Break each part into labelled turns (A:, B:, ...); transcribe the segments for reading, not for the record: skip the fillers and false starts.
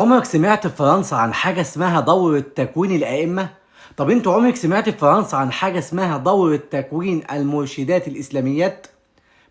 A: عمرك سمعت في فرنسا عن حاجة اسمها دورة تكوين الأئمة؟ طب انتوا عمرك سمعت في فرنسا عن حاجة اسمها دورة تكوين المرشدات الإسلاميات؟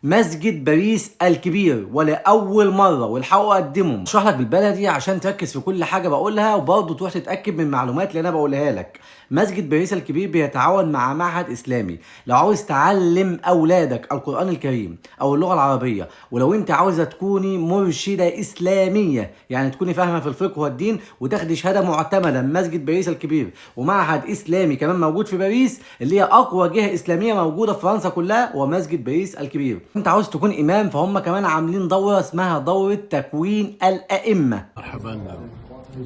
A: مسجد باريس الكبير ولأول مرة والحقوا أقدمهم اشرح لك بالبلدي عشان تركز في كل حاجة بقولها وبرضه تروح تتأكد من المعلومات اللي أنا بقولها لك. مسجد باريس الكبير بيتعاون مع معهد إسلامي لو عاوز تعلم أولادك القرآن الكريم أو اللغة العربية، ولو أنت عاوزة تكوني مرشدة إسلامية يعني تكوني فاهمة في الفقه والدين وتاخدي شهادة معتمدة من مسجد باريس الكبير ومعهد إسلامي كمان موجود في باريس اللي هي أقوى جهة إسلامية موجودة في فرنسا كلها ومسجد باريس الكبير. انت عاوز تكون امام فهم كمان عاملين دوره اسمها دوره تكوين الائمه.
B: مرحبا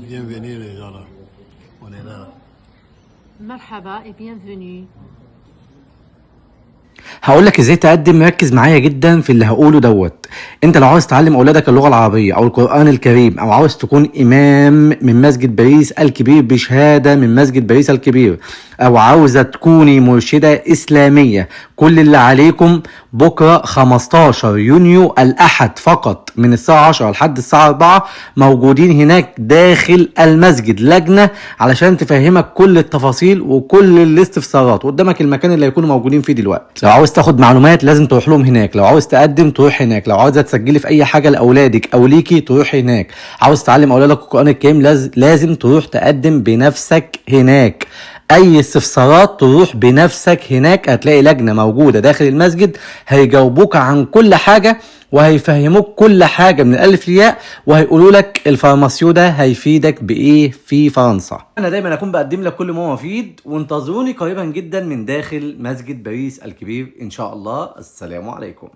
B: bienvenue les gens là on est là.
C: مرحبا et bienvenue.
A: هقول لك ازاي تقدم، ركز معايا جدا في اللي هقوله دوت. انت لو عاوز تعلم اولادك اللغه العربيه او القران الكريم او عاوز تكون امام من مسجد باريس الكبير بشهاده من مسجد باريس الكبير او عاوزه تكوني مرشده اسلاميه، كل اللي عليكم بكره 15 يونيو الاحد فقط من الساعه 10 لحد الساعه 4 موجودين هناك داخل المسجد لجنه علشان تفهمك كل التفاصيل وكل الاستفسارات. قدامك المكان اللي هيكونوا موجودين فيه دلوقتي. لو عاوز تاخد معلومات لازم تروح لهم هناك، لو عاوز تقدم تروح هناك، لو عاوزه تسجلي في اي حاجه لاولادك او ليكي تروح هناك، عاوز تعلم اولادك القران الكريم لازم تروح تقدم بنفسك هناك. اي استفسارات تروح بنفسك هناك، هتلاقي لجنه موجوده داخل المسجد هيجاوبوك عن كل حاجه وهيفهموك كل حاجه من الالف للياء وهيقولوا لك الفارماسيو ده هيفيدك بايه في فرنسا. انا دايما اكون بقدم لك كل ما هو مفيد، وانتظروني قريبا جدا من داخل مسجد باريس الكبير ان شاء الله. السلام عليكم.